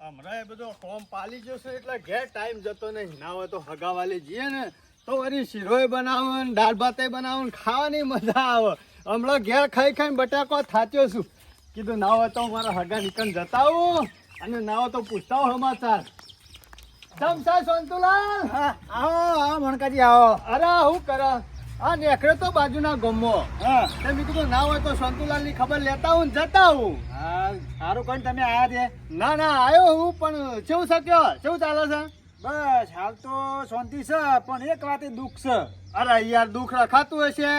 હમણાં એ બધો કોમ પાલી જશે એટલે ઘેર ટાઈમ જતો નહીં. ના હોય તો હગાવાલે જઈએ ને તો વળી શીરોય બનાવો ને દાળ ભાતે બનાવો ને ખાવાની મજા આવે. હમણાં ઘેર ખાઈ ખાઈને બટાકો થાચ્યો છું. કીધું ના હોય તો મારા હગા નીકળ જતા આવું અને ના હોય તો પૂછતા આવો સમાચાર. સમસા સંતુલાલ આવો મણકાજી આવો. અરે હું કરે આ નેકળે તો બાજુના ગમો. હા મેં કીધું ના હોય તો સંતુલાલ ની ખબર લેતા આવું ને જતા આવું. હા સારું કઈ તમે આયા છે. ના ના આવ્યો હું પણ કેવું શક્યો કેવું ચાલે છે? બસ હાલ તો શાંતિ છે પણ એક વાતે દુઃખ છે. અરે યાર દુઃખ રખાતું હશે.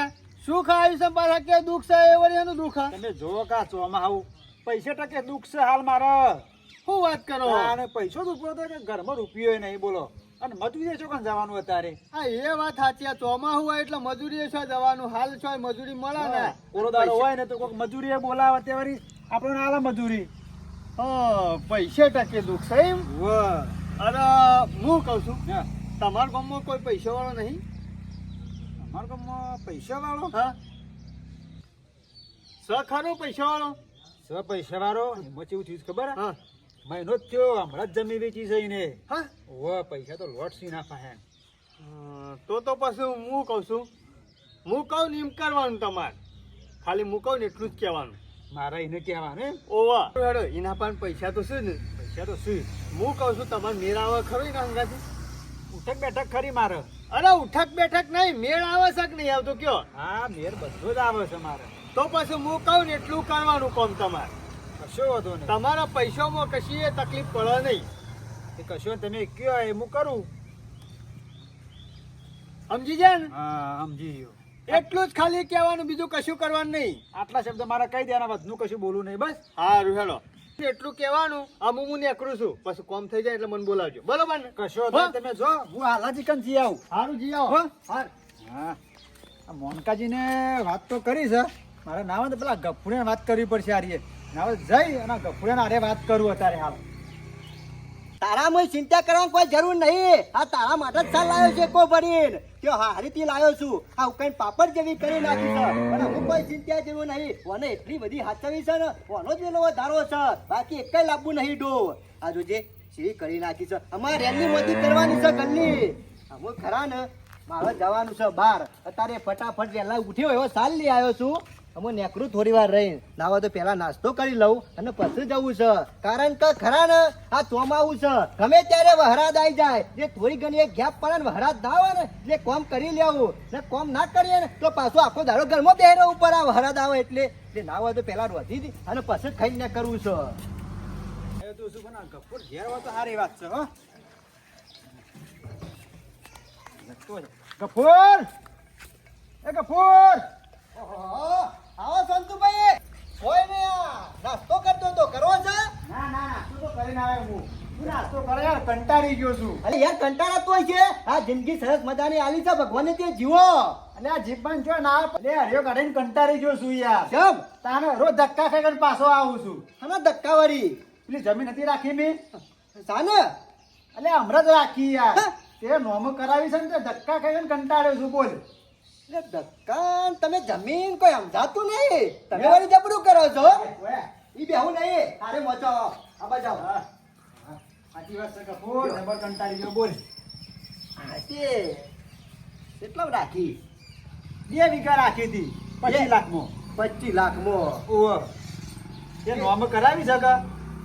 શું ખાયું છે પાછા કે દુઃખ છે એ વળી એનું દુઃખ? તમે જોવો કા ચોમાં આવું પૈસે ટકે દુઃખ છે હાલ મારે. શું વાત કરો? અને પૈસો જ ઉપરો કે ઘરમાં રૂપિયો નહીં બોલો. અને મજૂરી છો કાં જવાનું અત્યારે? હા એ વાત સાચી. ચોમાસું હોય એટલે મજૂરી છે જવાનું. હાલ છો મજૂરી મળે ને. કોરોદારો હોય ને તો કોઈક મજૂરી બોલાવે તે વળી આપણને આલે મજૂરી. પૈસે ટકે દુઃખ છે એમ? અરે હું કહું છું હા તમારા ગામમાં કોઈ પૈસા વાળો નહીં? અમારા ગામમાં પૈસા વાળો હા ખરો પૈસા વાળો? પૈસા વાળો એમાં કેવું થયું છે ખબર? હા મહિનો જ થયો હમણાં જ જમી વેચી છે એને. હા પૈસા તો લોટ સી નાખા હે. તો પછી હું કહું છું હું કહું ને એમ કરવાનું તમારે. ખાલી હું કહું ને એટલું જ કહેવાનું. મારા એને કહેવાનું ઓવા હેડો એના પણ પૈસા તો છે ને. પૈસા તો શું હું કહું છું તમારે મેળ આવે ખરો ને અંગાથી? ઉઠક બેઠક ખરી મારે. અરે ઉઠક બેઠક નહીં મેળ આવે છે કે નહીં આવતો કયો? હા મેર બધો જ આવે છે મારે. તો પછી હું કહું ને એટલું કરવાનું કામ તમારે. કશો વાંધો નહીં. તમારા પૈસામાં કશી એ તકલીફ પડે નહીં. એ કશો તમે કયો એ હું કરું. સમજી જાય ને? હા સમજી ગયો. એટલું જ ખાલી કહેવાનું બીજું કશું કરવાનું નહીં. આટલા શબ્દ મારા કહી દેવાના વધનું કશું બોલું નહીં બસ. સારું હેડો એટલું કહેવાનું. અમુક હું નીકળું છું પછી કોમ થઈ જાય એટલે મને બોલાવજો બરોબર ને? કશો વાંધો નહીં. તમે જો હું હાલાજી કન જી આવું. સારું જી આવો. હો? હા હા આ મોનકાજીને વાત તો કરી છે. મારે ના હોય તો પેલા ગફુડિયાને વાત કરવી પડશે આરીએ. ના હોય જઈ અને ગફુડિયાને આરે વાત કરું અત્યારે હાલ. તારામાં ચિંતા કરવાની કોઈ જરૂર નહીં. આ તારા માટે જ સાલ લાવ્યો છે કો ભરીને કે હારીથી લાવ્યો છું. આ ઉકાઈ પાપડ જેવી કરી નાખી છે પણ અમુક કોઈ ચિંતા જેવું નહીં. ઓને એટલી બધી હાચવી છે ને ઓનો જ એનો વધારો છે. બાકી એકઈ લાવવું નહીં ડો. આ જોજે સીરી કરી નાખી છે. અમારે રેલી મોદી કરવાની છે ગલ્લી. અમુક ખરા ને મારે જવાનું છે બહાર. અત્યારે ફટાફટ વહેલા ઉઠ્યો એવો સાલ લઈ આવ્યો છું. હું નેકરું થોડી વાર રહી નાવા તો પેલા નાસ્તો કરી લઉં અને પછી જવું છે. કારણ કે ખરા ને આ ચોમાવું છે ગમે ત્યારે વહરાદ આવી જાય. જે થોડી ઘણી એક ગેપ પડે ને વહરાદ ના આવે ને એટલે કોમ કરી લેવું ને કોમ ના કરીએ ને તો પાછો આખો દાડો ઘરમાં બેહરો ઉપર આ વહરાદ આવે એટલે ના હોય તો પેલા રોધી દી અને પછી ખાઈને કરવું છે. એ તો શું પણ ગફુર ઘેર હોય તો સારી વાત છે. હો ગફુર એ ગફુર આવો સંતુભાઈ હોય ને નાસ્તો કરતો તો કરવો છે? ના ના નાસ્તો તો કરીને આવે હું નાસ્તો કરે યાર કંટાળી ગયો છું. અરે યાર કંટાળા તો છે. આ જિંદગી સરસ મજાની આલી છે ભગવાને તે જીવો. એટલે આ જીપન છો ના એટલે હરિયો કાઢીને કંટાળી ગયો છું યાર. કેમ તાને રોજ ધક્કા ખાઈને પાછો આવું છું. આના ધક્કાવાળી પેલી જમીન નથી રાખી મેં સાને એટલે હમણાં જ રાખી યાર. તે નોમો કરાવી છે ને તે ધક્કા ખાઈને કંટાળ્યો છું બોલ. એટલે ધક્કા તમે જમીન કોઈ સમજાતું નહીં. તમે વળી જબરું કરો છો. ઈ બેહું નહીં તારે મોચો આ બજાવ. સાચી વાત છે કપૂર જબર કંટાળી ગયો બોલ. તે કેટલા રાખી? 2 વીઘા રાખી હતી 25 લાખમાં. 25 લાખમાં. ઓહો તે નોમ કરાવી શકે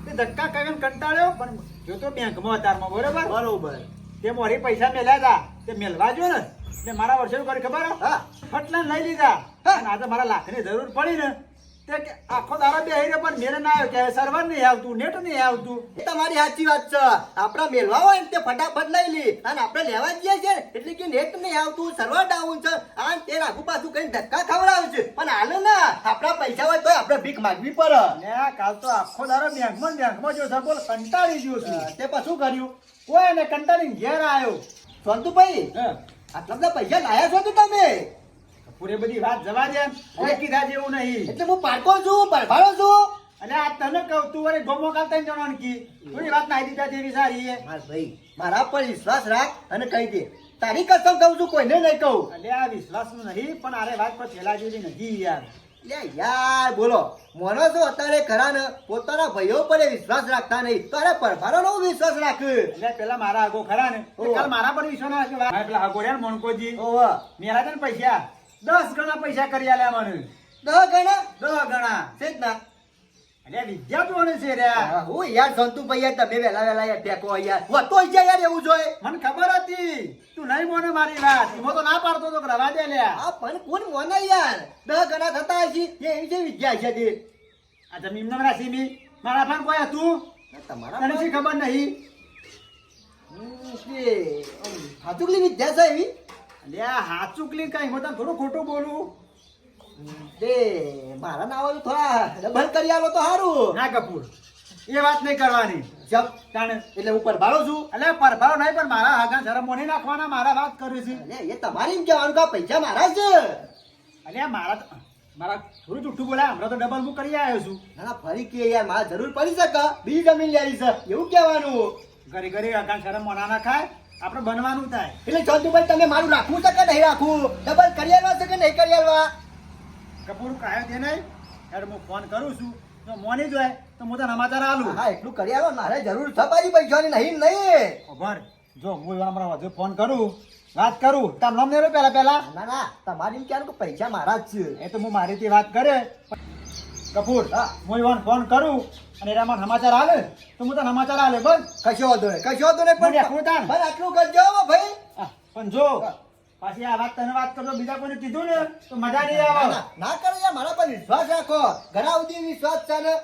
તે ધક્કા ખાઈને કંટાળ્યો પણ જો તો બેંકમાં અતારમાં બરોબર બરોબર. તે મોરી પૈસા મેલ્યા હતા તે મેલવા જો ને એટલે મારા વર્ષે શું કરી ખબર? હા ફટલા લઈ લીધા અને આજે મારા લાખની જરૂર પડી ને તે કે આખો દાડા બેહી રહ્યો પણ મેરે ના આવ્યો કે સર્વર નહીં આવતું નેટ નહીં આવતું. એ તમારી સાચી વાત છે. આપડા મેળવા હોય ને તે ફટાફટ લઈ લી અને આપણે લેવા જઈએ છે એટલે કે નેટ નહીં આવતું સર્વર ડાઉન છે આ તે આગુ પાછું કઈ ધક્કા ખવડાવે છે. પણ હાલ ના આપડા પૈસા હોય તો આપણે ભીખ માંગવી પડે. ને કાલ તો આખો દાડો બેંકમાં જો બોલ કંટાળી ગયો છું. તે પછી શું કર્યું? કોઈ ને કંટાળીને ઘેર આવ્યો. સંતુભાઈ હા આટલા બધા પૈસા લાયા છો કે તમે? પૂરે બધી વાત જવા દે કોઈ કીધા જેવું નહીં. એટલે હું પાડકો છું પરભારો છું. અને આ તને કહું તું વળી ગોમો કાલતા જણાવવાનું કી થોડી વાત નાઈ દીધા જેવી સારી છે. માર ભાઈ મારા પર વિશ્વાસ રાખ અને કહી દે. તારી કસમ કહું છું કોઈને નહીં કહું. એટલે આ વિશ્વાસનું નહીં પણ આરે વાત પર ફેલા જેવી નથી યાર. લે યાર બોલો મોનો છો અત્યારે ખરા ને પોતાના ભાઈઓ પર વિશ્વાસ રાખતા નહીં તો અરે પરભારો નો વિશ્વાસ રાખ. એટલે પેલા મારા આગો ખરા ને તે ઓહો. કાલ મારા પર વિશ્વાસ ના રાખ્યો. આ પેલા આગો રહ્યા ને મોનકોજી ઓહો મેરા છે ને પૈસા 10 ગણા પૈસા કરી આલ્યા મને. 10 ગણા 10 ગણા છે જ ના. અલ્યા વિદ્યાર્થીઓને છે રહ્યા. હું યાર સંતુ ભાઈ તમે વેલા યાર ટેકો યાર વતો યાર એવું જોઈએ. મને ખબર હતી તું નહીં મોને મારી વાત એમાં તો ના પાડતો તો રવા દે લ્યા. આ પણ કોણ મોને યાર 10 ગણા થતા હશે એ એવી છે વિદ્યા છે તે. આ જમીન ના રાશી મી મારા ફાન કોઈ હતું તમારા તને શી ખબર નહીં. હાચુકલી વિદ્યા છે એવી. અલ્યા હાચું ક્લીન કઈ હું તને થોડું ખોટું બોલું. તે મારા નામ થોડા ડબલ કરી આલો તો સારું. ના કપૂર એ વાત નહીં કરવાની. જપ તાણે એટલે હું પરભારો છું. અલ્યા પરભાવ નહીં પણ મારા હાગા શરમ મોની નાખવાના મારા વાત કરી છે. અલે એ તમારી એમ કહેવાનું કે આ પૈસા મારા છે. અલ્યા મારા થોડું જુઠ્ઠું બોલ્યા હમણાં તો ડબલ હું કરી આવ્યો છું. ના ના ફરી કે યાર મારે જરૂર પડી શકે બીજી જમીન લેવી છે એવું કહેવાનું. ઘરે ઘરે હાગા શરમ મોના ના ખાય આપણે બનવાનું થાય. એટલે ચંદુભાઈ તમે મારું રાખવું છે કે નહીં રાખવું ડબલ કરી આલવા છે કે નહીં કરી આલવા. કપૂર કાયો છે નહીં યાર હું ફોન કરું છું જો મોની જોય તો હું તને સમાચાર આલું. હા એટલું કરી આલો મારે જરૂર છે પાછી પૈસાની નહીં નહીં. ખબર જો હું હમણાં વધુ ફોન કરું વાત કરું તાર નામ નહીં પેલા ના ના તમારી એમ કહેવાનું કે પૈસા મારા જ છે. એ તો હું મારી થી વાત કરે કપૂર હા. હું ઈવન ફોન કરું અને એના મને સમાચાર આલે તો હું તને સમાચાર આલે બસ. કશો વાંધો નહીં કશો વાંધો નહીં મને રાખવું તાન. બસ આટલું કરજો હો ભાઈ. પણ જો પાછી આ વાત તને વાત કરજો બીજા કોઈને કીધું ને તો મજા નહીં ના, આવે. ના, ના કરો યાર મારા પર વિશ્વાસ રાખો ઘણા સુધી વિશ્વાસ છે ને.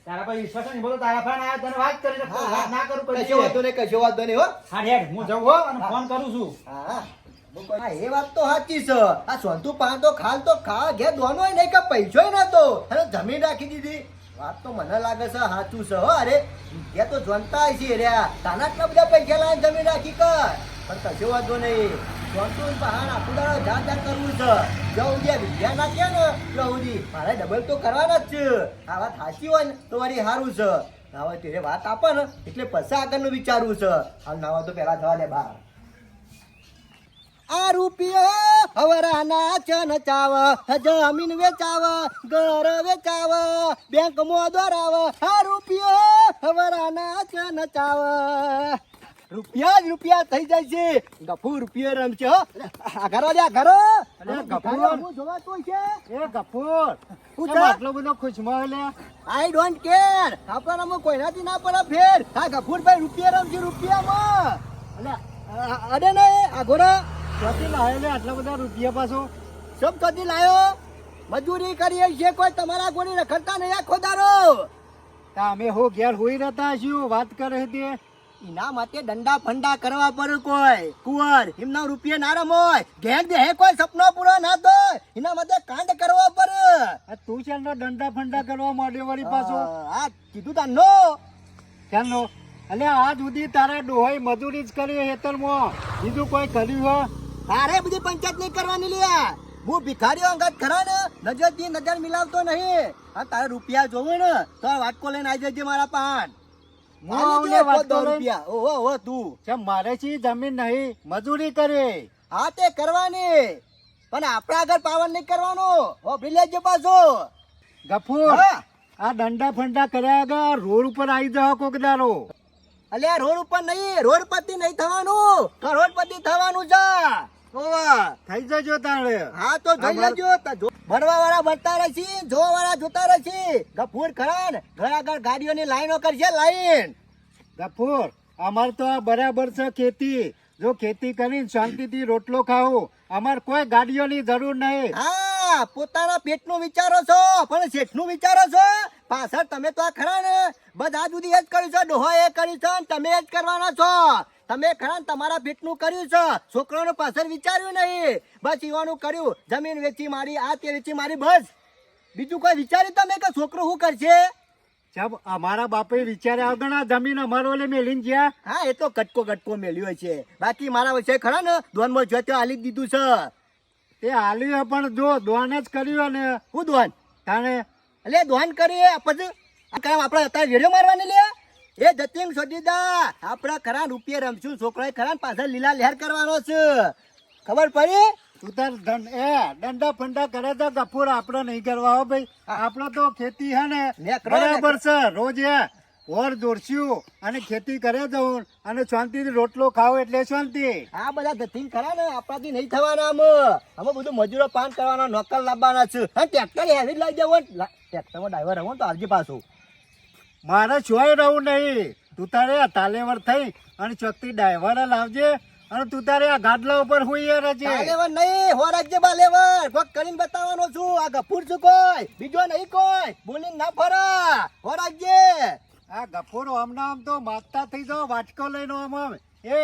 તારા પર વિશ્વાસ નહીં બોલો તારા ફાન આયા તને વાત કરી હા, વાત ના કરું પછી. કશો વાંધો નહીં કશો વાંધો નહીં હો. હા હેડ હું જઉં હો અને ફોન કરું છું. હા હા, એ વાત તો સાચી છે. આ સોનતું પાન તો ખાલ તો ખા ઘેર દોનો નહીં કે પૈસોય નતો અને જમીન રાખી દીધી. વાત તો મને લાગે છે સાચું છે હો. અરે ઘેર તો જોનતા છે રહ્યા તાના એટલા બધા પૈસા લાવીને જમીન રાખી કર પણ કશો વાંધો નહીં. સોનતું પહાણ આખું દાડો જા કરવું છે. જો ઉદ્યા વિદ્યા નાખ્યા ને તો ઉદી મારે ડબલ તો કરવાના જ છે. આ વાત સાચી હોય ને તો વળી સારું છે. હવે તે વાત આપે ને એટલે પછી આગળનું વિચારવું છે. હાલ નાવા તો પહેલા થવા દે બહાર. આ રૂપિયા હવરાના ચન ચાવ જમીન વેચાવ ઘર વેચાવ બેંક માં દોરાવ આ રૂપિયા હવરાના ચન ચાવ રૂપિયા જ રૂપિયા થઈ જાય છે. ગફુર રૂપિયા રમશે હો. આ ઘરો લે ઘરો અરે ગફુર. હું જોવાતું છે. એ કપૂર શું કેમ છે? આટલો બધો ખુશમાં લે આઈ ડોન્ટ કેર આપણામાં કોઈનાથી ના પડે ફેર. આ ગફુરભાઈ રૂપિયા રમશે રૂપિયામાં. અરે નહીં આ ઘોડા ક્યાંથી લાવ્યો લે આટલા બધા રૂપિયા પાછો. સબ કદી લાયો મજૂરી કરીએ છે કોઈ તમારા ગોળી રખડતા નહીં આખો દારો. તા અમે હો ઘેર હોઈ રહેતા શું વાત કરે તે. એના માટે દંડા ફંડા કરવા પડે કોઈ કુંવર એમના રૂપિયા ના રમોય ઘેર દે કોઈ સપનો પૂરો ના તો એના માટે કાંડ કરવા પડે. આ તું છે ને દંડા ફંડા કરવા માંડ્યો વળી પાછો. આ કીધું તા નો ચાલો અલે આજ સુધી તારા ડોહાઈ મજૂરી જ કરી હેતરમાં બીજું કોઈ કર્યું હો. તારે બધી પંચાયત નહીં કરવાની લ્યા. હું ભિખારીઓ અંગત ખરા ને નજર થી નજર મિલાવતો નહીં. આ તારે રૂપિયા જોવે ને તો આ વાટકો લઈને આવી જજે મારા પાન. હું આવલે વાત કરું. રૂપિયા ઓહો તું કેમ મારે છે જમીન નહીં મજૂરી કરે. હા તે કરવાની પણ આપણા આગળ પાવર નહીં કરવાનો ઓ લેજે પાછો. ગફુર હા. આ દંડા ફંડા કર્યા આગળ રોડ ઉપર આવી જાવ કોક દારો. અલ્યા રોડ ઉપર નહીં રોડપતિ નહીં થવાનું કરોડપતિ થવાનું છે. ઓવા થઈ જજો તારે. હા તો જોઈ લેજો ભરવા વાળા ભરતા રહેશે જોવા વાળા જોતા રહેશે. ગફુર ખરા ને ઘર આગળ ગાડીઓની લાઈનો કરશે લાઈન. ગફુર અમાર તો આ બરાબર છે ખેતી. જો ખેતી કરીને શાંતિથી રોટલો ખાવો અમાર કોઈ ગાડીઓની જરૂર નહીં. હા પોતાના પેટનું વિચારો છો પણ શેઠનું વિચારો છો. પાછળ તમે તો આ ખરા ને બધા સુધી એ જ કર્યું છે. ડોહો એ કર્યું છે ને તમે એ જ કરવાના છો. તમે ખરા ને તમારા પેટનું કર્યું છે છોકરાનું પાછળ વિચાર્યું નહીં. બસ ઈવાનું કર્યું જમીન વેચી મારી આ તે વેચી મારી બસ. બીજું કોઈ વિચાર્યું તમે કે છોકરો શું કરશે. જબ અમારા બાપે વિચાર્યા આગળ આ જમીન અમારો એટલે મેલીને ગયા. હા એ તો કટકો મેલ્યો છે. બાકી મારા વિશે ખરા ને દોનમાં જોતે હાલી જ દીધું છે. તે હાલ્યું પણ જો દોન જ કર્યું ને હું દોન તાણે એટલે દોન કરીએ પછી આ કામ આપણે અત્યારે વેડિયો મારવાની લે એ જતીન સોદીદા આપણે ખરા રૂપિયા રમશું છોકરાએ ખરા ને પાછળ લીલા લહેર કરવાનો છે. ખબર પડી તું તાર દંડા ફંડા કરે તો ગફુર આપણે નહીં કરવા હો ભાઈ. આપણે તો ખેતી હે ને બરાબર છે. રોજ ઓર દોરસ્યું અને ખેતી કરે જવું અને શાંતિથી રોટલો ખાવો એટલે શાંતિ. આ બધા ધતિંગ ખરા ને આપણાથી નહીં થવાના અમે બધું મજૂરો પાન કરવાના નોકર લાવવાના છે અને ટ્રેક્ટર હેવી લઈ જવો ટ્રેક્ટરમાં ડ્રાઈવર રહો તો આવજે પાછું. મારે છોય રહું નહીં. તું તારે તાલેવર થઈ અને ચોકથી ડ્રાઈવર લાવજે અને તું તારે આ ગાડલા ઉપર હુઈએ રહેજે. બાલેવર નહીં હો રાજ્ય બાલેવર કોક કરીને બતાવવાનો છું. આ ગફુર છું કોઈ બીજો નહીં કોઈ બોલીને ના ફરા હો રાજ્ય. આ ગફુર હમણાં આમ તો માગતા થઈ જાઓ વાટકો લઈને આમ એ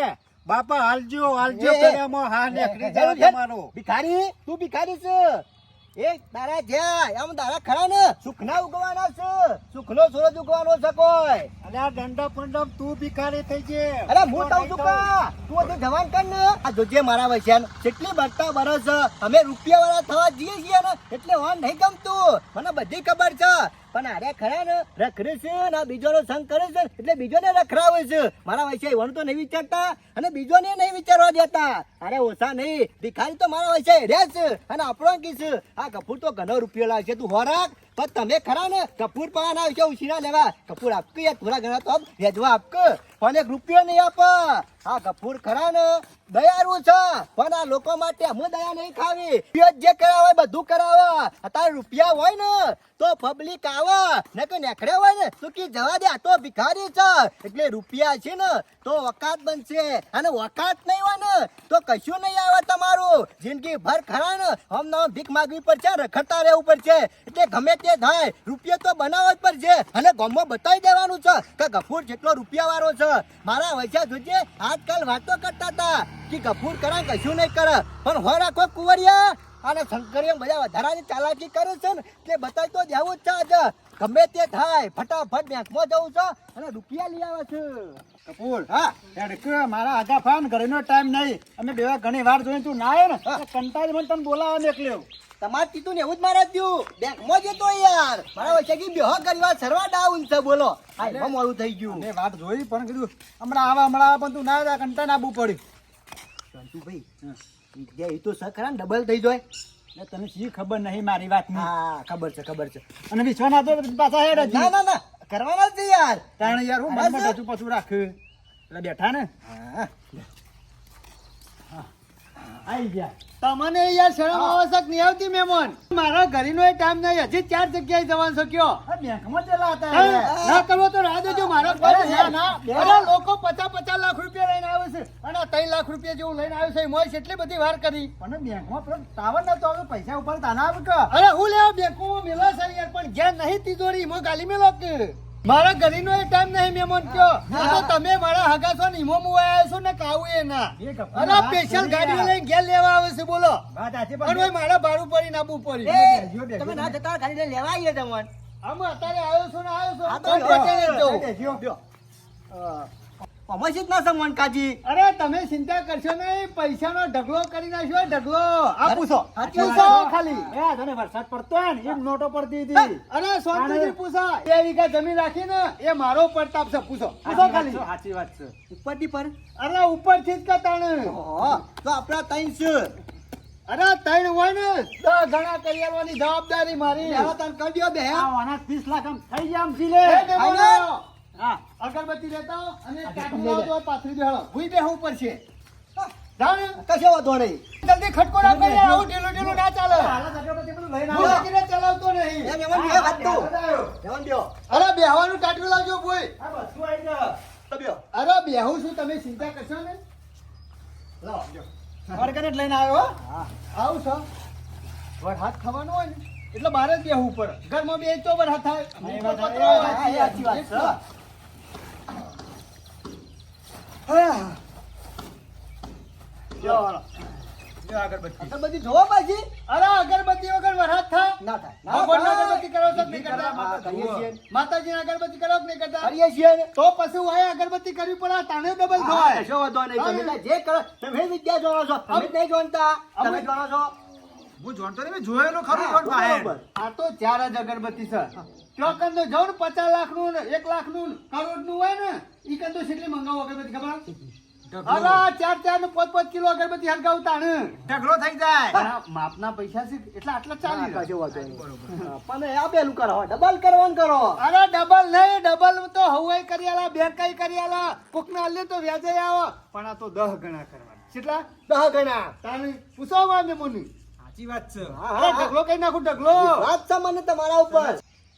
બાપા હાલજો કર્યામાં હા નીકળી જાય તમારો. ભિખારી તું ભિખારી છે એ તારા જ્યાં આમ તારા ખરા ને સુખના ઉગવાના છે. સુખનો સૂરજ ઉગવાનો છે કોઈ. અને આ દંડા પંડા તું ભિખારી થઈ છે. અરે હું કહું છું કા તું હજી જવાન કર ને. આ જોજે મારા વૈશ્યાન કેટલી બરતા બરસ અમે રૂપિયા વાળા થવા જઈએ છીએ ને એટલે વાન નહીં ગમતું મને બધી ખબર છે. પણ અરે ખરા ને રખડે છે ને બીજો નો સંગ કરે છે એટલે બીજોને રખડાવે છે. મારા વૈશ્ય એવાનું તો નહીં વિચારતા અને બીજોને નહીં વિચારવા દેતા. અરે ઓછા નહીં ભિખારી તો મારા વૈશ્ય રે છે અને આપણો કી છે. આ કપૂર તો ઘણો રૂપિયો લાવશે તું હોરાક પણ તમે ખરા ને કપૂર પાના આવશે ઉછીના લેવા કપૂર આપક યાર થોડા ઘણા તો વેચવા આપક પણ એક રૂપિયો નહીં આપ. આ કપૂર ખરા ને દયાળુ છે પણ આ લોકો માટે હું દયા નહીં ખાવી. જે કરાવે બધું કરાવે. અત્યારે રૂપિયા હોય ને તો પબ્લિક આવે ને કે નેખડે હોય ને તો કે જવા દે આ તો ભિખારી છે એટલે રૂપિયા છે ને તો વકાત બનશે અને વકાત નહીં હોય ને તો કશું નહીં આવે તમારું. જિંદગી ભર ખરા ને હમણાં ભીખ માગવી પડશે રખડતા રહેવું પડશે એટલે ગમે તે થાય રૂપિયા તો બનાવવા જ પડશે અને ગામમાં બતાવી દેવાનું છે કે ગફૂર જેટલો રૂપિયા વાળો છે. મારા વૈસા જોજે આજકાલ વાતો કરતા હતા કે ગફૂર કરા કશું નહીં કરે પણ હો રાખો કુંવરિયા અને શંકરિયા બધા વધારાની ચાલાકી કરે છે ને એટલે બતાવી તો દેવું જ છે. આજે ગમે તે થાય ફટાફટ બેંકમાં જવું છે અને રૂપિયા લઈ આવે છે. કપૂર હા મારા આગા ફાન ઘરેનો ટાઈમ નહીં અમે બેવા ઘણી વાર જોઈને તું ના આવ્યો ને કંટાળી મને તને બોલાવા નીકળ્યો. તમારે તીતું ને એવું જ મારા દઉં બેંકમાં જતો યાર મારા વચ્ચે કે બેહો કરવા સર્વા ડાઉન છે બોલો. આ મોડું થઈ ગયું. મેં વાત જોઈ પણ કીધું હમણાં આવા પણ તું ના આવ્યા કંટાળ નાબવું પડ્યું. ભાઈ એ તો સખરા ડબલ થઈ જાય. તને શી ખબર નહીં મારી વાતની. હા ખબર છે અને વિશ્વાસ ના તો પાછા હેડ જ. ના કરવાના જ છે યાર. તાણે યાર હું મનમાં પાછું પાછું રાખ્યું એટલે બેઠા ને આઈ ગયા તમને યાર શરમ આવશ્યક નહીં આવતી મહેમાન. મારા ઘરીનો એ ટાઈમ નહીં હજી 4 જગ્યાએ જવાનું છે કયો બેંકમાં ચલા હતા ના કરવો તો રાહ દેજો મારો લોકો 50 લાખ રૂપિયા લઈને આવે છે અને 3 લાખ રૂપિયા જેવું લઈને આવ્યું છે મોય એટલી બધી વાર કરી પણ બેંકમાં પેલો ટાવર નતો આવ્યો પૈસા ઉપર તાના આવે કે અરે હું લેવા બેંકોમાં મેલા છે યાર પણ ઘેર નહીં તિજોરી મો ગાલી મેલો કે મારા ઘરીનો એ ટાઈમ નહીં મહેમાન કયો. તો તમે મારા હગા છો ને ઈમો મુવાયા છો ને કાવું એ ના અરે સ્પેશિયલ ગાડીઓ લઈને ઘેર લેવા આવે છે બોલો. વાત આછી પણ ભાઈ મારા ભાડું પડી નાબું પડી. તમે ના જતા ગાડી લઈને લેવા આવીએ તમને. આમ અત્યારે આવ્યો છો ને આવ્યો આ છો તો તો પટેલ જ જવું. અમસ્ય ના સમવન કાજી. અરે તમે ચિંતા કરશો નહીં પૈસાનો ઢગલો કરી નાખ્યો ઢગલો. આ પૂછો સાચી પૂછો વાત. ખાલી એ તને વરસાદ પડતો હોય ને એમ નોટો પડતી હતી. અરે શાંતિથી પૂછો 2 વીઘા જમીન રાખીને એ મારો પ્રતાપ છે પૂછો પૂછો ખાલી. સાચી વાત છે. ઉપરથી પર અરે ઉપરથી જ કતાણ તો આપણા ત્રણ છે. અરે 3 હોય ને 10 ગણા કરી આવવાની જવાબદારી મારી. લેવા તને કરી દ્યો બે. આ વાના 30 લાખ આમ થઈ ગયા આમ જીલે. એ મહેમાનો, હા અગરબત્તી લેતા આવો અને કાટલું લાવો તો પાથરી બેહાડો. ભૂઈ બેહવું પડશે. જાઓ ને કશો વાંધો નહીં. જલ્દી ખટકો ના કરી આવું ઢીલું ના ચાલે. હાલત અગરબત્તી બધું લઈને હું આવો. લાગીને ચલાવતો નહીં. એ મહેમાન બે વાત દો. મહેમાન દ્યો. અરે બેહવાનું કાટલું લાવજો ભૂઈ. આ બધું આવી જાય. તો દ્યો. અરે બેહું છું તમે ચિંતા કરશો ને. લાવો જો. વળગણ જ લઈને આવ્યો હો. આવું છો વરસાદ થવાનો હોય ને એટલે બહાર જ બેહવું પડે. ઘરમાં બે તો વરસાદ થાય. એ વાત પતરો એ હોય. સાચી વાત છે. જો હાલો. જો અગરબત્તી. અગરબત્તી જોવો પાછી. અરે અગરબત્તી વગર વરસાદ થાય ના થાય. ભગવાનની અગરબત્તી કરો છો કે નહીં કરવા કરતા? માટે કરીએ છીએ. માતાજીની અગરબત્તી કરો કે નહીં કરતા? કરીએ છીએ ને. તો પછી વાય અગરબત્તી કરવી પડે તાને ડબલ હા, થાય. કશો વાંધો નહીં. તમે તાર જે કરો તમે વિદ્યા જાણો છો તમે જ નહીં જાણતા તમે જાણો છો. હું જોણતો નહીં મેં જોયેલું ખરું જોણ પાસે. બરોબર. આ તો 4 જ અગરબત્તી છે. ચોકન તો જાઉં ને 50 લાખનું ને 1 લાખનું ને કરોડનું હોય ને ઈ કન તો કેટલી મંગાવો અગરબત્તી ખબર? અરે 4 ને 5 કિલો અગરબત્તી હરગાવું તાણ ઢગલો થઈ જાય પણ આ માપના પૈસા છે એટલે આટલા ચાલી કશો વાંધો નહીં. પણ આ પેલું કરો ડબલ કરવાનું કરો. અરે ડબલ નહીં, ડબલ તો હવાઈ કરી આલા, બેંકાઈ કરી આલા, કોકને આલે તો વ્યાજે આવો, પણ આ તો 10 ગણા કરવાના. કેટલા? 10 ગણા. તાને પૂછો મામે મુની. સાચી વાત છે અરે ઢગલો કઈ નાખું, ઢગલો. વાત છે મને તમારા ઉપર.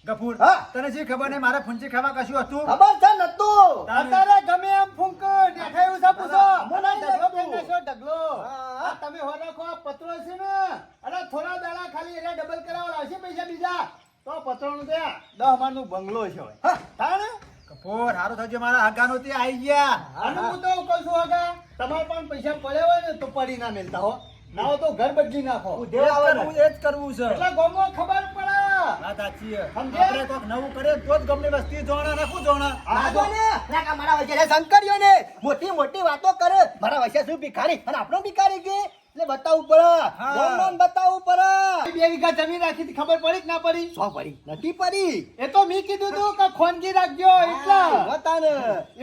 ગફુર હા. તને જે ખબર નહીં મારે ફૂંચી ખાવા કશું હતું ખબર છે નતું. તારે ગમે એમ ફૂંક દેખાયું છે પૂછો. મને ઢગલો નહીં કઈ નાખ્યો, ઢગલો. હા. આ તમે હો રાખો, આ પતરો છે ને, અરે થોડા દાડા ખાલી એને ડબલ કરાવવા લાવશે પૈસા બીજા, તો પતરોનું તે 10 માળનું બંગલો છે હવે. હા. તાણે કપૂર હારું થજો મારા હગાનો તે આવી ગયા અને હું તો કહું છું હગા, તમારે પણ પૈસા પડ્યા હોય ને તો પડી ના મેલતા હો, ના હોય તો ઘર બદલી નાખો. એ જ કરવું, એ જ કરવું છે એટલે ગોમો ખબર પડે. વાત સાચી છે. સમજ્યા? આપણે કોક નવું કરીએ તો જ ગમની વસ્તી જોણા નાખું જોણા આ આ જો ને, લાગા મારા વચ્ચે શંકરીઓ ને મોટી મોટી વાતો કરે. મારા વચ્ચે શું ભિખારી અને આપણો ભિખારી કે એટલે બતાવવું પડે. હા. ગોમમાં બતાવવું પડે. 2 વીઘા જમીન રાખી હતી, ખબર પડી કે ના પડી? સો પડી નથી પડી. એ તો મેં કીધું તું કે ખોનગી રાખજો એટલા બતાને.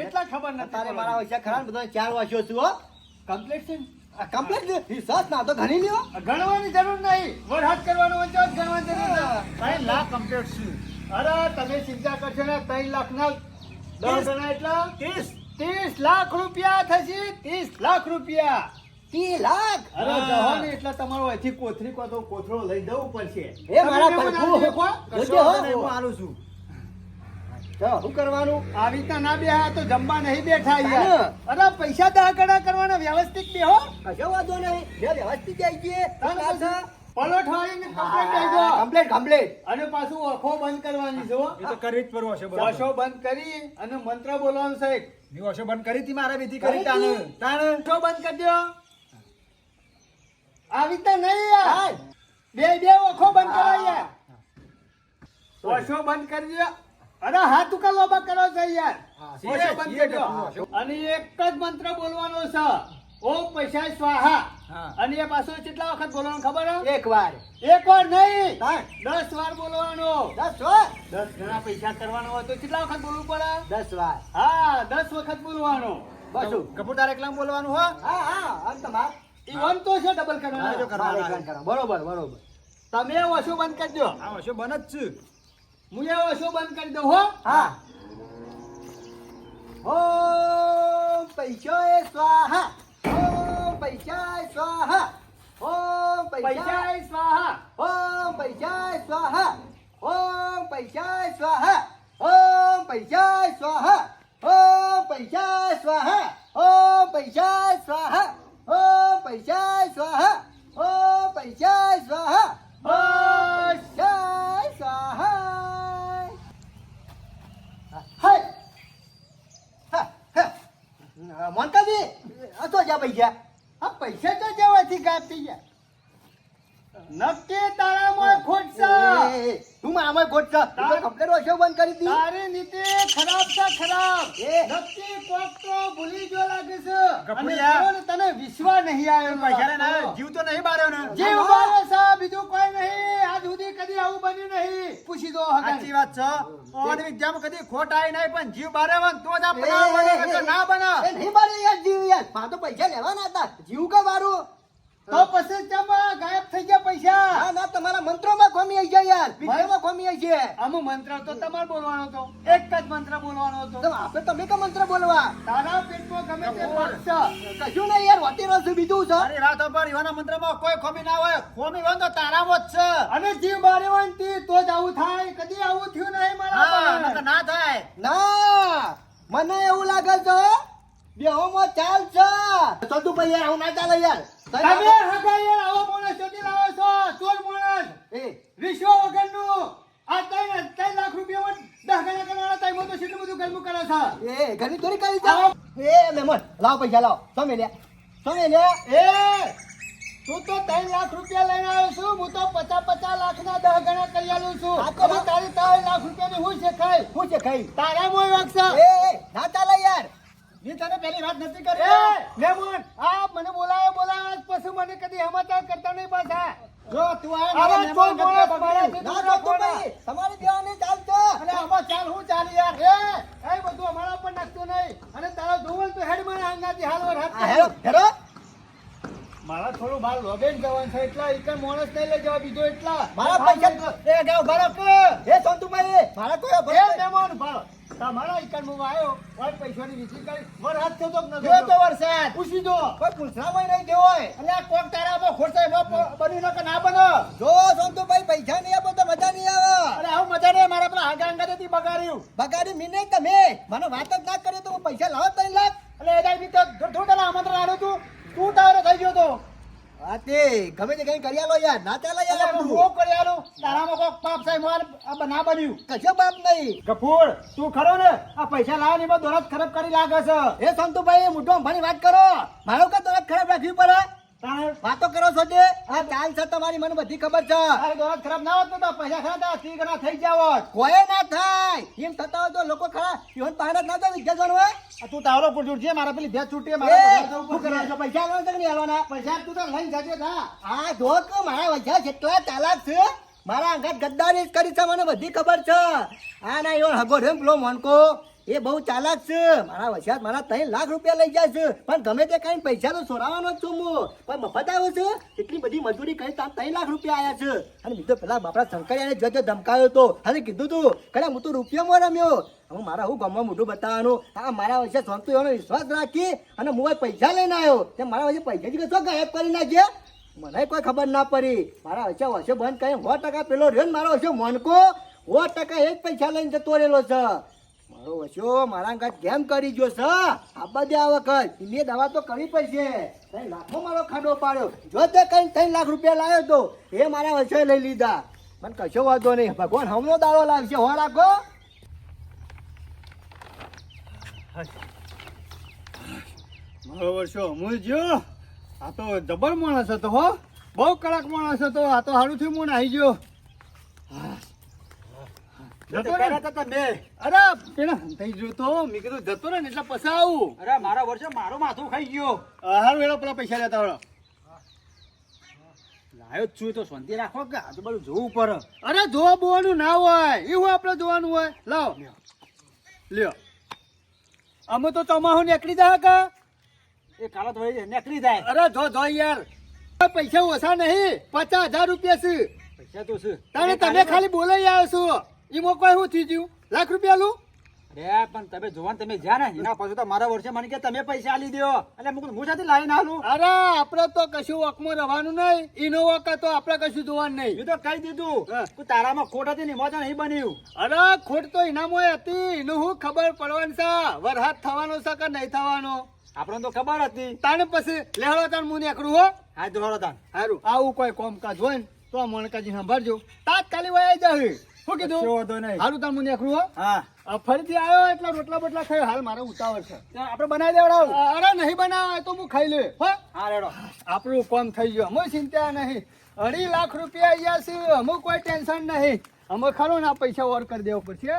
એટલા ખબર નથી. તારે મારા વચ્ચે ખરા ને બધા 4 વાગ્યો છું હો. કમ્પ્લીટ છે ને? આ કમ્પ્લીટ રિસર્ચ ના તો ઘણી લ્યો. ગણવાની જરૂર નહીં, વરહાદ કરવાનો હોય તો જ ગણવાની જરૂર નહીં. 3 લાખ કમ્પ્લીટ છું અરે તમે ચિંતા કરશો ને, 3 લાખના 10 ગણા એટલા 30 30 લાખ રૂપિયા થશે. 30 લાખ રૂપિયા. 30 લાખ. અરે જહો ને એટલે તમારો અહીંથી કોથરી કો તો કોથળો લઈ જવું પડશે. એ મારા તમે પ્રભુ. મને દેખો. જોજે કશો હો. વાંધો નહીં, હું આલું છું તો શું કરવાનું? આવી રીતના ના બેહા તો જમવા નહીં બેઠા તાને. યાર. અરે પૈસા 10 ગણા કરવાના, વ્યવસ્થિત બેહો. કશો વાંધો નહીં. બે વ્યવસ્થિત આવી ગઈ. તાને પછી પલોઠ વાળીને કમ્પ્લીટ દેજો. Complete complete. અને પાછું આંખો બંધ કરવાની છે હો. એ તો કરવી જ પડવો છે બરાબર. આંખો બંધ કરી અને મંત્ર બોલવાનું છે એક. મેં ઓછો બંધ કરી હતી મારે વિધિ કરી કરી તાને હતી? તાને આંખો બંધ કરી દો. આવી રીતે નહીં યાર. હાય. બે આંખો બંધ કરો યાર. આંખો બંધ કરી દો. અરે હાથ ઉકા લોબા કરો છો યાર. છીએ, આંખો બંધ છીએ કરી દો. ગપુ. અને એક જ મંત્ર બોલવાનો છે, ઓમ પૈસા સ્વાહા. હા. અને એ પાછો કેટલા વખત બોલવાનું ખબર હે? એક વાર. એક વાર નહીં, હા. 10 વાર બોલવાનો. 10 વાર. 10 ગણા પૈસા કરવાનો હોય તો કેટલા વખત બોલવું પડે? 10 વાર. હા, 10 વખત બોલવાનો. બસ. કપૂર તારે એકલા બોલવાનું હો હા હા અંત માં. ઈ વન તો છે ડબલ હા, જો કરવાનો. કરવાનો. મારે કરો. બરોબર બરોબર. તમે ઓછું બંધ કરજો. આ ઓછો બન જ છું હું એ ઓછું બંધ કરી દઉં હો. હા. ઓમ પૈસાય સ્વાહા. ઓમ પૈસાય સ્વાહા. ઓમ પૈસાય. પૈસા સ્વાહા. ઓમ પૈસાય સ્વાહા. ઓમ પૈસાય સ્વાહા. ઓમ પૈસાય સ્વાહા. ઓમ પૈસાય સ્વાહા. ઓમ પૈસાય સ્વાહા. ઓમ પૈસાય સ્વાહા. ઓમ પૈસાય સ્વાહા. ઓમ પૈસાય સ્વાહા. હાય. હા, હા. મોનકાજી, આ તો જ્યાં પૈસા. આ પૈસા તો જેવાથી ગાયબ થઈ ગયા. નક્કી તારામાં ખોટ છે. તું મારામાં ખોટ છે. તું તો કમ્પ્લેટ ઓછો બંધ કરી દી. તારી નીતિ ખરાબ છે, ખરાબ. એ. નક્કી કોક તો ભૂલી ગયો લાગે છે. ગફુરિયા. અને જોને તને વિશ્વાસ નહીં આવ્યો પૈસા મારા ના પર. જીવ તો નહીં બાર્યો ને જીવ બાળે છે, બીજું કોઈ નહીં. આજ સુધી કદી આવું બન્યું નહીં. પૂછી દો હગાને. સાચી વાત છે ઓન વિદ્યામાં કદી ખોટ આવી નહીં પણ જીવ બારે વન તો જ આ એ, બનાવવાનો નકર ના બના એ નહીં મારે યાર જીવ યાર. મારે તો પૈસા લેવાના હતા. જીવ કા મારું? તો પછી ચમ ગાયબ થઈ ગયા પૈસા. ના ના તમારા મંત્રોમાં ખોમી આવી જાય યાર. વિદ્યામાં ખોમી આવી છે. આમાં મંત્ર તો તમારે બોલવાનો હતો. એક જ મંત્ર બોલવાનો હતો. તો આપણે તમે કા મંત્ર બોલવા? તારા પેટમાં ગમે તે પક્ષ છે. કશું નહીં યાર. વાતી રસ બીજું છે. અરે રાત પર ઈવાના મંત્રમાં કોઈ ખોમી ના હોય ખોમી હોય તો તારામાં જ છે અને જીવ બારે હોય ને તી તો જ આવું થાય. કદી આવું થયું નહીં હા મારા નકર પર. ના થાય ના મને એવું લાગે છે બેહોમાં ચાલ છે. તો તું ભાઈ યાર આવું ના ચાલે યાર. તમે હગા યાર આવો માણસ શોધી લાવો છો. ચોર માણસ. એ વિશ્વ વગરનું. આ 3 લાખ રૂપિયામાં 10 ગણા કરવાના ટાઈમમાં તો કેટલું બધું ગરમું કરે છે. એ ઘણી થોડી કરી જાવ. એ મહેમાન લાવ પૈસા લાવ. તમે લે. તમે લે. એ તું તો 3 લાખ રૂપિયા લઈને આવ્યો છું. હું તો 50 લાખના 10 ગણા કરી આલું છું. આ તો હવે તારી 3 લાખ રૂપિયાની હું છે ખાઈ. શું છે ખાઈ? તારા મોય વાગશે. એ ના ચાલે યાર. મેં તને પહેલી વાત નથી એ કરી મહેમાન, આ મને બોલાવે પછી મને કદી સમાચાર કરતા નહીં પાછા. જો તું આવા આયા ચોર મારા માણસ મહેમાન મારાથી ના તો ભાઈ તમારી બેવાની ચાલ છે. અને આમાં ચાલ હું ચાલી યાર એ બધું અમારા ઉપર નાખતો નહીં. અને તારા જોવું હોય તો હેડ મને હંગાથી હાલ વરસાદ આ હેરો હેરો મારા થોડું બાર લોબેન જવાનું છે એટલા એક માણસ નહીં લઈ જવા બીજો એટલા મારા પૈસા એ ગાવ ભરક એ સંતુભાઈ મારા કોઈ એ ભરોસે મહેમાન ભાવ તમારા ઇકન મુ આવ્યો ઓય પૈસાની વિચી કરી વરસાદ થયો તો ન જો તો વરસાદ પૂછી દો કોઈ પૂછરામાં નહીં ગયો હોય એટલે આ કોક તારામાં ખોરસાઈ બની ન કે ના બનો જો સંતુભાઈ પૈસા નહીં આપો તો મજા નહીં આવે અરે આવું મજા નહીં મારા પેલા આગા અંગાથી બગાડ્યું બગાડી મીને તમે મને વાત જ ના કરી તો હું પૈસા લાવો 3 લાખ એટલે એ દાઈ તો થોડું તને આમંત્રણ આલ્યું તું તું તારો થઈ ગયો તો હા તે ગમે તે કઈ કરી આલો યાર ના ચાલે યાર એટલે આપણું. હું કરી આલું તારામાં કોક પાપ સાહેબ માર આ ના બન્યું કશો બાપ નહીં ગફૂર તું ખરો ને આ પૈસા લાવવાની માં દોરત ખરાબ કરી લાગે છે એ સંતુભાઈ મોઢું અંભાની વાત કરો મારો કે દોરત ખરાબ રાખવી પડે તારે વાતો કરો છો તે આ ચાલ છે તમારી મને બધી ખબર છે તારે દોરત ખરાબ ના હોત ને તો પૈસા ખરા તા 30 ગણા થઈ જાવત કોઈ ના થાય એમ થતા હોય તો લોકો ખરા જીવન પાડત ના જાય વિદ્યા ગણવા આ તું તારો પૂછું છે મારા પેલી ભેંસ છૂટી એ, મારા શું ઉપર કરવા છો? પૈસા આલવાના કે નહીં આલવાના પૈસા તું તો લઈને જજે થા આ ધોક મારા વચ્ચા જેટલા ચાલાક છે મારા અંગાત ગદ્દારી જ કરી છે મને બધી ખબર છે આ ના એવો હગો રેમ પેલો મોનકો એ બહુ ચાલાક છે મારા વચ્ચા મારા 3 લાખ રૂપિયા લઈ જાય છે પણ ગમે તે કઈ પૈસા તો સોરાવાનો જ છું હું પણ મફત આવ્યો છે એટલી બધી મજૂરી કરી 3 લાખ રૂપિયા આયા છે અને બીજો પેલા બાપડા શંકરિયાને જજો ધમકાયો તો અને કીધું તું કડા હું તો રૂપિયામાં રમ્યો હું મારા હું ગામમાં મોઢું બતાવવાનું આ મારા વચ્ચે સોંતું એનો વિશ્વાસ રાખી અને હું પૈસા લઈને આવ્યો તે મારા વચ્ચે પૈસા જ કશો ગાયબ કરી નાખ્યા મને કોઈ ખબર ના પડી મારા વચ્ચે વર્ષે બંધ કરી 100% પેલો રહ્યો ને મારો વચ્ચે મોનકો 100% એ જ પૈસા લઈને જતો રહેલો છે મારો વચ્ચો મારા ગાત ગેમ કરી ગયો છે આ બધે આ વખત મેં દવા તો કરવી પડશે 3 લાખનો મારો ખાડો પાડ્યો જો તે કઈ 3 લાખ રૂપિયા લાવ્યો તો એ મારા વચ્ચે લઈ લીધા મને કશો વાંધો નહીં ભગવાન હમણો દાડો લાવશે હો રાખો મારો વર્ષો અમૂલ જ્યો આ તો જબર માણસ હતો હો બહુ કડક માણસ હતો આ તો હારું થયું હું નાહી ગયો જતો ને તમે અરે પેલા થઈ ગયો તો મેં કીધું જતો ને એટલે પછી આવું અરે મારા વર્ષે મારું માથું ખાઈ ગયો હારું એનો પેલા પૈસા લેતા વળો લાયો જ છું તો શાંતિ રાખો કે આજુબાજુ જોવું પડે અરે જોવા બોવાનું ના હોય એવું આપણે જોવાનું હોય લાવ લ્યો અમે તો તમાહુ નીકળી જાય કા એ કાલો તો નીકળી જાય અરે જો યાર પૈસા ઓછા નહીં 50,000 રૂપિયા છે પૈસા તો છે તારે તમે ખાલી બોલાઈ આવ્યો છો એમાં કોઈ શું થઈ ગયું લાખ રૂપિયા લું અરે પણ તમે જોવાન તમે જ્યાં ને એના પછી તો મારા વર્ષે મને કે તમે પૈસા આલી દો એટલે હું સાથે લાવીને આલું અરે આપણે તો કશું વકમાં રહેવાનું નહીં એનો વક તો આપણે કશું જોવાનું નહીં મેં તો કહી દીધું હા. કે તારામાં ખોટ હતી ને એમાં તો નહીં બન્યું અરે ખોટ તો ઇનામોય હતી એનું શું ખબર પડવાની છે વરસાદ થવાનો છે કે નહીં થવાનો આપણને તો ખબર હતી તાણે પછી લેહડો તાણ મું નીકળું હો હા દોડો તાન સારું આવું કોઈ કોમકાજ હોય ને તો આ મણકાજી સંભાળજો તાત્કાલિક વયા જાય શું કીધું કશો વાંધો નહીં. સારું તાણ મું નીકળું હો હા આ ફરીથી આવ્યો એટલે રોટલા બોટલા ખાયો હાલ મારો ઉતાવળ છે આપણે બનાવી દેવડાવ અરે નહીં બનાવે તો હું ખાઈ લે હો હા રેડો આપણું કામ થઈ ગયું અમે ચિંતા નહીં 2.5 લાખ રૂપિયા અહીંયા છે અમે કોઈ ટેન્શન નહીં અમે ખરો ને આ પૈસા ઓર કરી દેવો પડશે